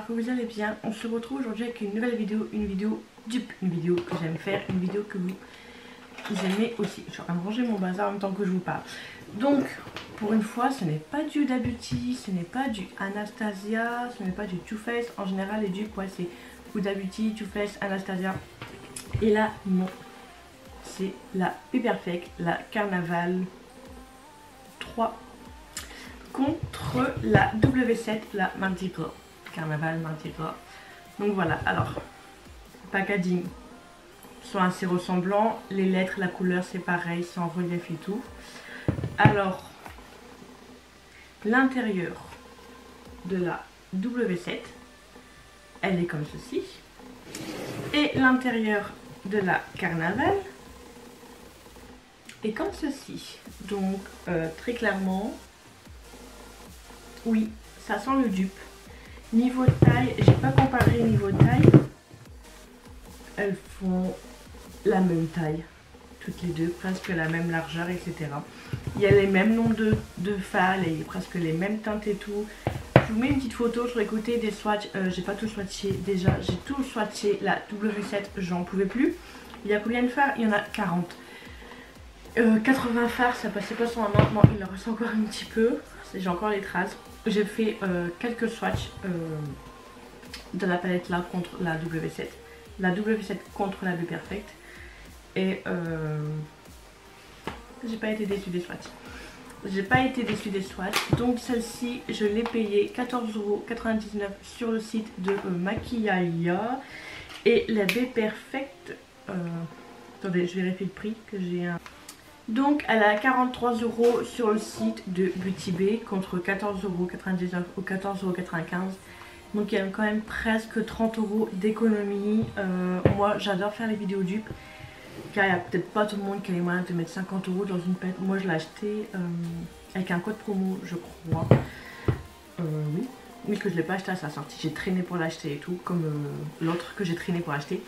j'espère que vous allez bien. On se retrouve aujourd'hui avec une nouvelle vidéo, une vidéo dupe, une vidéo que j'aime faire, une vidéo que vous aimez aussi. Je suis en train de ranger mon bazar en même temps que je vous parle. Donc, pour une fois, ce n'est pas du Huda Beauty, ce n'est pas du Anastasia, ce n'est pas du Too Faced. En général, les dupes, ouais, c'est Huda Beauty, Too Faced, Anastasia. Et là, non. C'est la Be Perfect, la Carnaval 3 contre la W7, la Mardi Gras. Carnaval, Mardi Gras. Donc voilà, alors, packaging sont assez ressemblants. Les lettres, la couleur, c'est pareil, c'est en relief et tout. Alors, l'intérieur de la W7, elle est comme ceci. Et l'intérieur de la Carnaval est comme ceci. Donc, très clairement, oui, ça sent le dupe. Niveau taille, j'ai pas comparé niveau taille. Elles font la même taille, toutes les deux, presque la même largeur, etc. Il y a les mêmes nombres de fals et presque les mêmes teintes et tout. Je vous mets une petite photo sur les côtés des swatchs. J'ai pas tout swatché déjà, j'ai tout swatché. La W7, j'en pouvais plus. Il y a combien de fards? Il y en a 40. 80 fards, ça passait pas sur ma main. Bon, il en reste encore un petit peu. J'ai encore les traces. J'ai fait quelques swatchs de la palette là contre la W7. La W7 contre la Be Perfect. Et j'ai pas été déçue des swatchs. J'ai pas été déçue des swatchs. Donc celle-ci, je l'ai payée 14,99€ sur le site de Maquillaya. Et la Be Perfect, attendez, je vérifie le prix que j'ai un. Donc elle a 43€ sur le site de Beauty Bay contre 14,99€ ou 14,95€. Donc il y a quand même presque 30€ d'économie. Moi j'adore faire les vidéos dupes. Car il n'y a peut-être pas tout le monde qui a les moyens de mettre 50€ dans une palette. Moi je l'ai acheté avec un code promo je crois. Oui que je ne l'ai pas acheté à sa sortie. J'ai traîné pour l'acheter et tout. Comme l'autre que j'ai traîné pour acheter.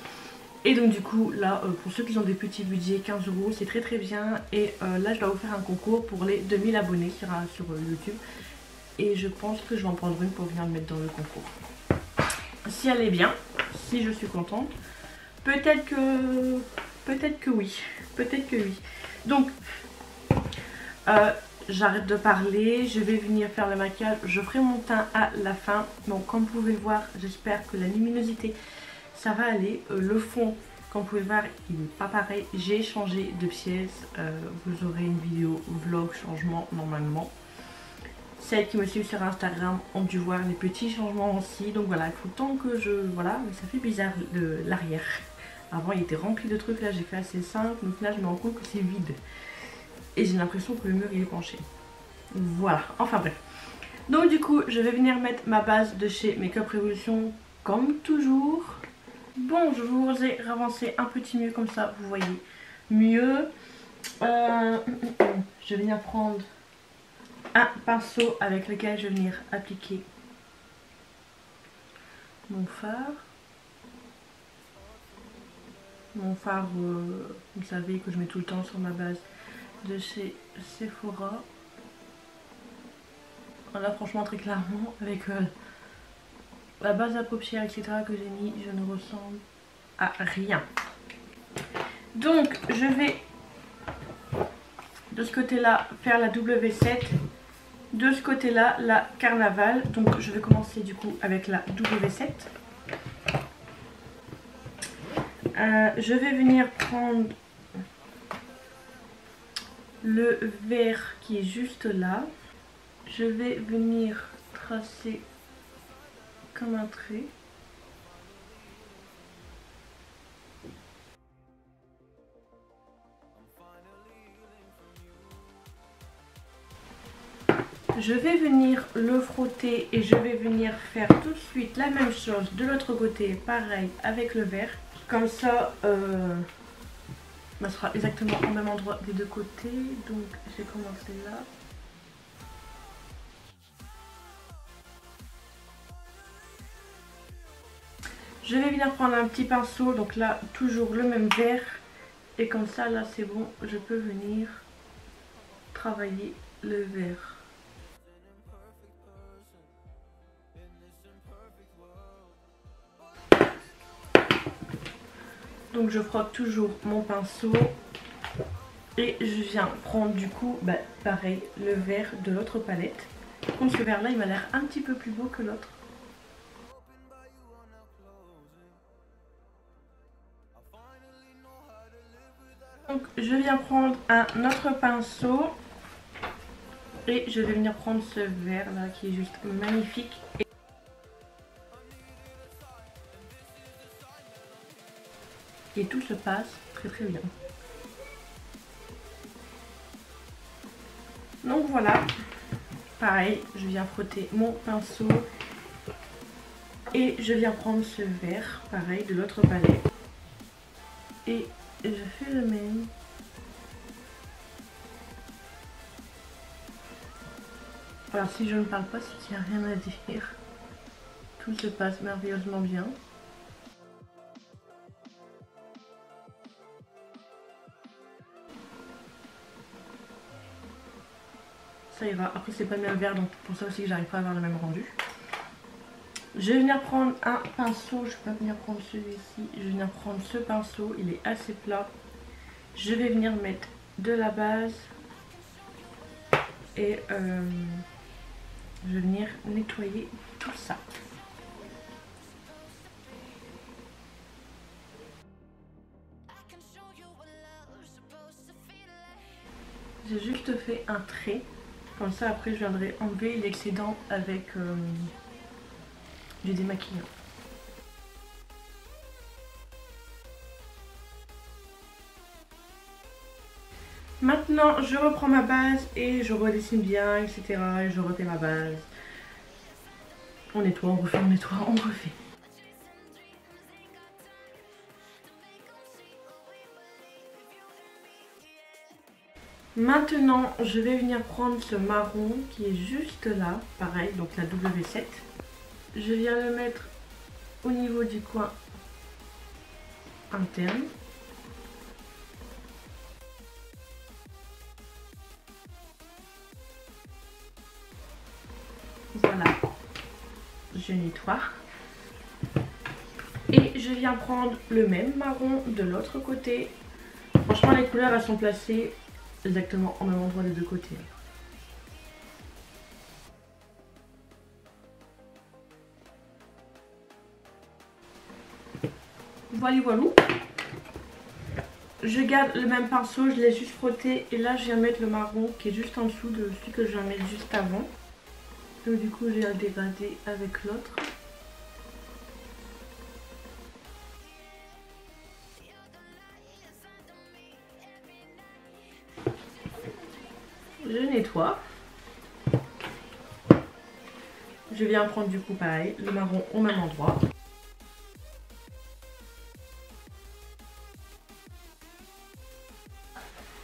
Et donc du coup là pour ceux qui ont des petits budgets 15€, c'est très très bien. Et là je dois vous faire un concours pour les 2000 abonnés sur YouTube. Et je pense que je vais en prendre une pour venir me mettre dans le concours. Si elle est bien, si je suis contente, peut-être que oui. Peut-être que oui. Donc j'arrête de parler, je vais venir faire le maquillage, je ferai mon teint à la fin. Donc comme vous pouvez le voir, j'espère que la luminosité ça va aller. Le fond, comme vous pouvez voir, il n'est pas pareil. J'ai changé de pièce. Vous aurez une vidéo vlog changement normalement. Celles qui me suivent sur Instagram ont dû voir les petits changements aussi. Donc voilà, il faut tant que je... Voilà, mais ça fait bizarre l'arrière. Avant il était rempli de trucs, là j'ai fait assez simple. Donc là je me rends compte que c'est vide. Et j'ai l'impression que le mur il est penché. Voilà, enfin bref. Donc du coup je vais venir mettre ma base de chez Makeup Revolution comme toujours. Bon, je vous ai avancé un petit mieux comme ça, vous voyez mieux. Je vais venir prendre un pinceau avec lequel je vais venir appliquer mon fard. Mon fard, vous savez que je mets tout le temps sur ma base de chez Sephora. Là franchement très clairement avec la base à paupières etc que j'ai mis, je ne ressemble à rien. Donc je vais de ce côté là faire la W7, de ce côté là la Carnaval. Donc je vais commencer du coup avec la W7. Je vais venir prendre le vert qui est juste là. Je vais venir tracer comme un trait. Je vais venir le frotter et je vais venir faire tout de suite la même chose de l'autre côté, pareil avec le vert. Comme ça, ça sera exactement au même endroit des deux côtés. Donc j'ai commencé là. Je vais venir prendre un petit pinceau, donc là toujours le même vert. Et comme ça là c'est bon, je peux venir travailler le vert. Donc je frotte toujours mon pinceau. Et je viens prendre du coup, pareil, le vert de l'autre palette. Donc ce vert là il m'a l'air un petit peu plus beau que l'autre. Donc je viens prendre un autre pinceau. Et je vais venir prendre ce vert là qui est juste magnifique. Et tout se passe très très bien. Donc voilà, pareil, je viens frotter mon pinceau et je viens prendre ce vert, pareil, de l'autre palette. Et je fais le même. Alors si je ne parle pas, c'est qu'il n'y a rien à dire. Tout se passe merveilleusement bien. Ça ira. Après c'est pas le même vert, donc pour ça aussi que j'arrive pas à avoir le même rendu. Je vais venir prendre un pinceau. Je vais pas venir prendre celui-ci. Je vais venir prendre ce pinceau. Il est assez plat. Je vais venir mettre de la base. Et je vais venir nettoyer tout ça. J'ai juste fait un trait. Comme ça après je viendrai enlever l'excédent avec du démaquillant. Maintenant je reprends ma base et je redessine bien, etc. Et je refais ma base. On nettoie, on refait, on nettoie, on refait. Maintenant je vais venir prendre ce marron qui est juste là, pareil, donc la W7. Je viens le mettre au niveau du coin interne. Voilà, je nettoie. Et je viens prendre le même marron de l'autre côté. Franchement les couleurs elles sont placées exactement au même endroit des deux côtés. Voilà, voilà. Je garde le même pinceau, je l'ai juste frotté et là je viens mettre le marron qui est juste en dessous de celui que je viens mettre juste avant. Donc du coup je viens le dégrader avec l'autre. Je nettoie. Je viens prendre du coup pareil, le marron au même endroit.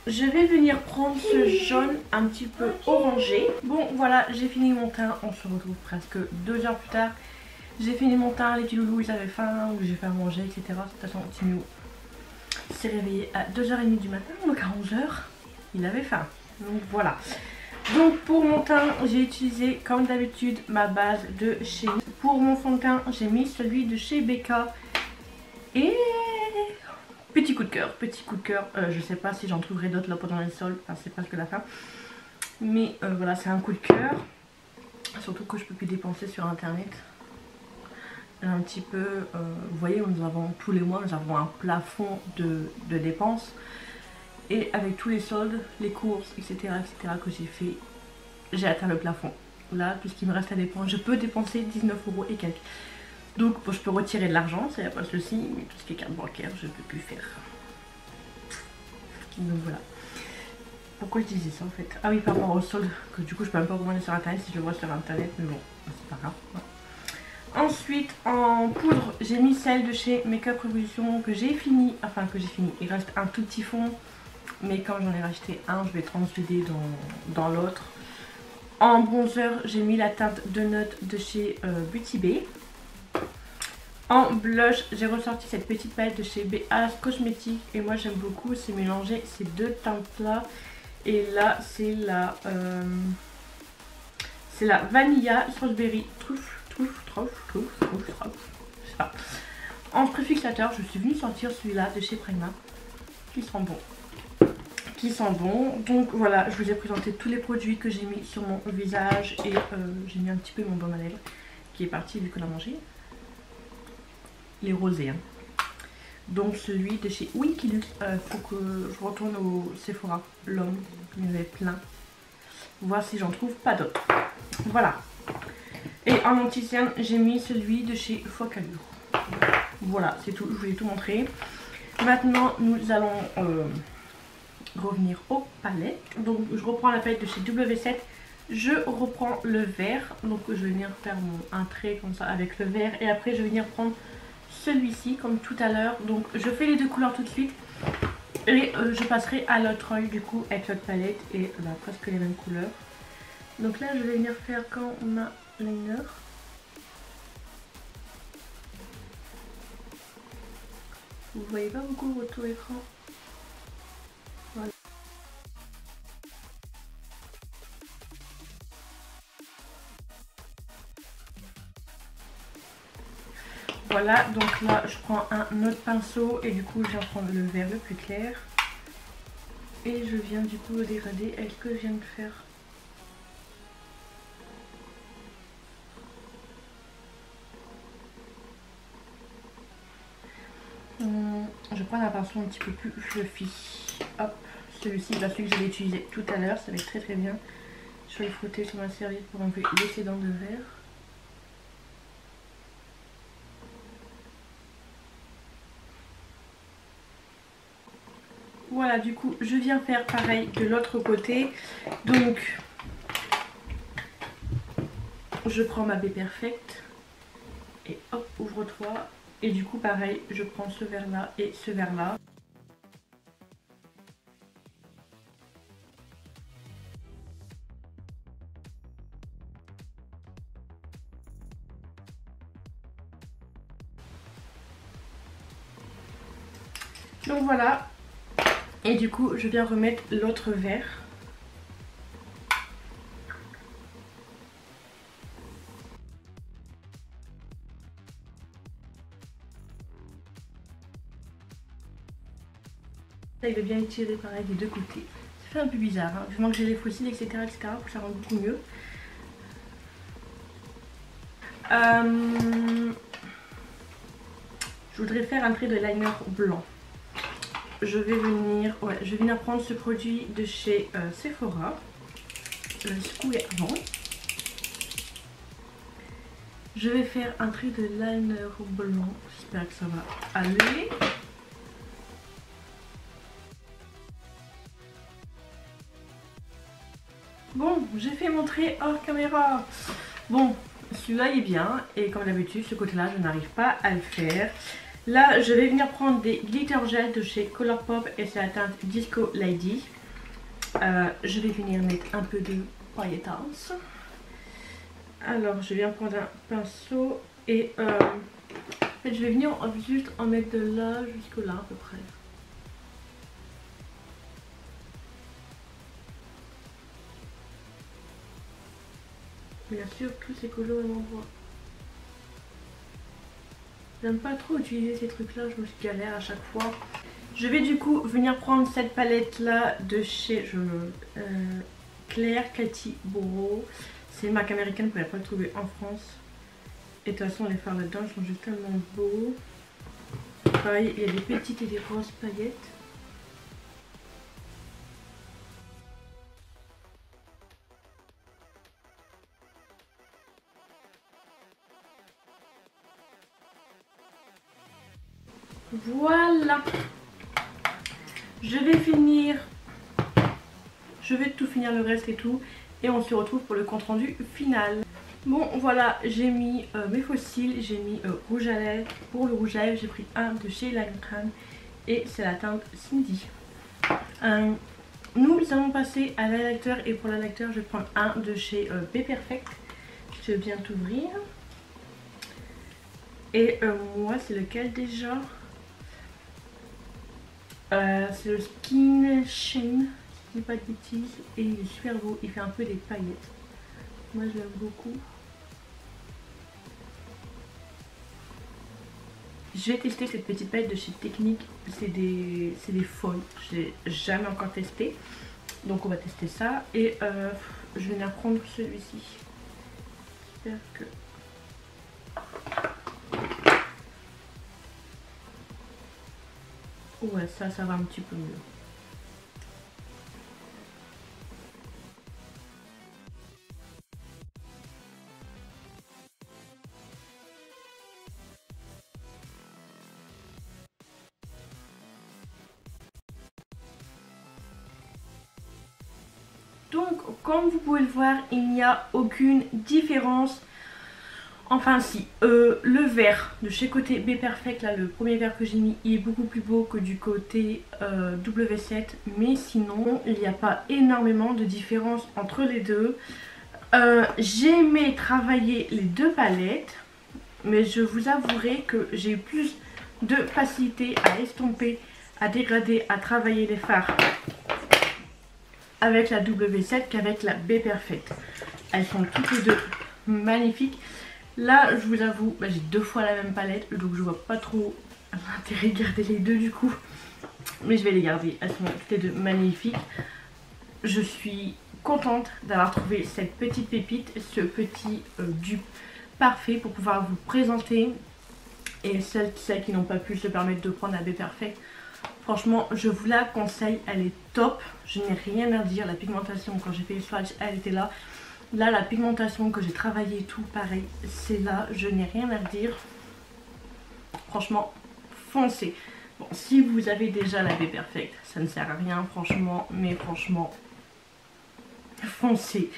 Je vais venir prendre ce jaune un petit peu orangé. Bon voilà, j'ai fini mon teint. On se retrouve presque 2 heures plus tard. J'ai fini mon teint, les petits loulous ils avaient faim, ou j'ai fait à manger, etc. De toute façon, Timio s'est réveillé à 2h30 du matin, donc à 11h, il avait faim. Donc voilà. Donc pour mon teint, j'ai utilisé comme d'habitude ma base de chez... Pour mon fond de teint, j'ai mis celui de chez Becca. Et... petit coup de cœur, petit coup de cœur. Je sais pas si j'en trouverai d'autres là pendant les soldes, enfin c'est presque la fin. Mais voilà, c'est un coup de cœur. Surtout que je peux plus dépenser sur internet. Un petit peu, vous voyez, nous avons tous les mois, nous avons un plafond de dépenses. Et avec tous les soldes, les courses, etc. que j'ai fait, j'ai atteint le plafond. Là, tout ce qui me reste à dépenser, je peux dépenser 19 € et quelques. Donc bon, je peux retirer de l'argent, ça n'y a pas de souci, mais tout ce qui est carte bancaire, je ne peux plus faire. Donc voilà. Pourquoi je disais ça en fait? Ah oui, par rapport au solde, que du coup je peux même pas commander sur internet si je le vois sur internet, mais bon, c'est pas grave. Voilà. Ensuite, en poudre, j'ai mis celle de chez Make-up Revolution que j'ai fini. Enfin, que j'ai fini. Il reste un tout petit fond. Mais comme j'en ai racheté un, je vais transvider dans l'autre. En bronzer, j'ai mis la teinte de Note de chez Beauty Bay. En blush, j'ai ressorti cette petite palette de chez BH Cosmetics. Et moi, j'aime beaucoup. C'est mélanger ces deux teintes-là. Et là, c'est la Vanilla Strawberry Truffe. Je sais pas. En préfixateur, je suis venue sortir celui-là de chez Prima, qui sent bon. Donc voilà, je vous ai présenté tous les produits que j'ai mis sur mon visage et j'ai mis un petit peu mon baume à lèvres qui est parti vu qu'on a mangé. Les rosés. Hein. Donc celui de chez Winky Luke, faut que je retourne au Sephora, l'homme, il y en avait plein. Voir si j'en trouve pas d'autres. Voilà. Et en anti-cerne, j'ai mis celui de chez Focalure. Voilà, c'est tout, je vous ai tout montré. Maintenant, nous allons revenir aux palettes. Donc je reprends la palette de chez W7. Je reprends le vert. Donc je vais venir faire un trait comme ça avec le vert. Et après je vais venir prendre celui-ci comme tout à l'heure. Donc je fais les deux couleurs tout de suite. Et je passerai à l'autre œil du coup avec l'autre palette. Et presque les mêmes couleurs. Donc là je vais venir faire quand ma liner. Vous voyez pas beaucoup le retour écran. Voilà. Voilà, donc là je prends un autre pinceau et du coup je viens prendre le vert le plus clair. Et je viens du coup le dégrader avec ce que je viens de faire. Je prends un pinceau un petit peu plus fluffy. Hop, celui-ci, celui que j'avais utilisé tout à l'heure, ça va être très très bien. Je vais le frotter sur ma serviette pour enlever l'excédent de vert. Voilà, du coup, je viens faire pareil de l'autre côté. Donc, je prends ma baie Perfect et hop, ouvre-toi. Et du coup, pareil, je prends ce vert-là et ce vert-là. Donc voilà. Et du coup, je viens remettre l'autre vert. Il est bien étiré pareil des deux côtés. Ça fait un peu bizarre, hein. Vivement que j'ai les fossiles, etc., pour que ça rende beaucoup mieux. Je voudrais faire un trait de liner blanc. Je vais venir prendre ce produit de chez Sephora. Je vais le secouer avant. Je vais faire un trait de liner blanc. J'espère que ça va aller. Bon, j'ai fait mon trait hors caméra. Bon, celui-là il est bien. Et comme d'habitude, ce côté-là, je n'arrive pas à le faire. Là, je vais venir prendre des glitter gel de chez Colourpop et c'est la teinte Disco Lady. Je vais venir mettre un peu de paillettes. Alors, je viens prendre un pinceau et en fait, je vais venir juste en mettre de là jusqu'au là à peu près. Bien sûr, tout c'est collé au même endroit. J'aime pas trop utiliser ces trucs là, je me galère à chaque fois. Je vais du coup venir prendre cette palette là de chez Claire Cathy Boro. C'est une marque américaine, vous ne pouvez pas le trouver en France. Et de toute façon les fards là-dedans sont juste tellement beaux. Pareil, il y a des petites et des grosses paillettes. Voilà. Je vais tout finir le reste et tout. Et on se retrouve pour le compte rendu final. Bon voilà, j'ai mis mes fossiles, j'ai mis rouge à lèvres. Pour le rouge à lèvres, j'ai pris un de chez Lancôme et c'est la teinte Cindy. Nous allons passer à l'highlighter et pour l'highlighter, je vais prendre un de chez Bae Perfect. Je viens t'ouvrir. Et moi, c'est lequel déjà? C'est le Skin Shine, si je dis pas de bêtises, et il est super beau, il fait un peu des paillettes. Moi je l'aime beaucoup. Je vais tester cette petite palette de chez Technique. C'est des folles. Je l'ai jamais encore testé. Donc on va tester ça. Et je vais venir prendre celui-ci. J'espère que... Ouais, ça va un petit peu mieux. Donc, comme vous pouvez le voir, il n'y a aucune différence. Enfin si, le vert de chez côté B Perfect, là le premier vert que j'ai mis, il est beaucoup plus beau que du côté W7. Mais sinon, il n'y a pas énormément de différence entre les deux. J'ai aimé travailler les deux palettes, mais je vous avouerai que j'ai eu plus de facilité à estomper, à dégrader, à travailler les fards avec la W7 qu'avec la B Perfect. Elles sont toutes les deux magnifiques. Là, je vous avoue, j'ai 2 fois la même palette, donc je vois pas trop l'intérêt de garder les deux du coup. Mais je vais les garder, elles sont toutes les deux magnifiques. Je suis contente d'avoir trouvé cette petite pépite, ce petit dupe parfait pour pouvoir vous présenter. Et celles qui n'ont pas pu se permettre de prendre la B Perfect, franchement, je vous la conseille, elle est top. Je n'ai rien à dire, la pigmentation, quand j'ai fait les swatchs, elle était là. Là, la pigmentation que j'ai travaillé et tout, pareil, c'est là, je n'ai rien à dire. Franchement, foncez. Bon, si vous avez déjà la B Perfect, ça ne sert à rien, franchement, mais franchement, foncez.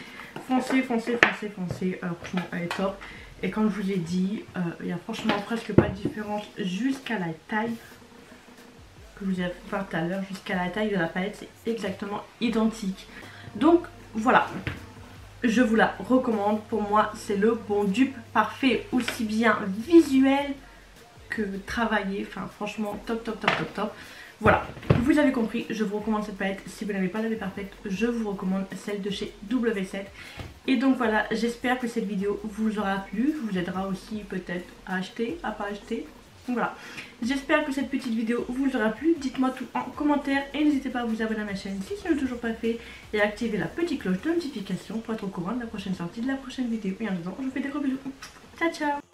Foncez. Franchement, elle est top. Et comme je vous ai dit, il n'y a franchement presque pas de différence jusqu'à la taille que vous avez fait tout à l'heure, jusqu'à la taille de la palette, c'est exactement identique. Donc, voilà. Je vous la recommande, pour moi c'est le bon dupe parfait, aussi bien visuel que travaillé, enfin franchement top. Voilà, vous avez compris, je vous recommande cette palette. Si vous n'avez pas la B Perfect, je vous recommande celle de chez W7. Et donc voilà, j'espère que cette vidéo vous aura plu, vous aidera aussi peut-être à acheter, à pas acheter. Voilà, j'espère que cette petite vidéo vous aura plu. Dites-moi tout en commentaire et n'hésitez pas à vous abonner à ma chaîne si ce n'est toujours pas fait et à activer la petite cloche de notification pour être au courant de la prochaine sortie de la prochaine vidéo. Et en attendant, je vous fais des gros bisous. Ciao ciao.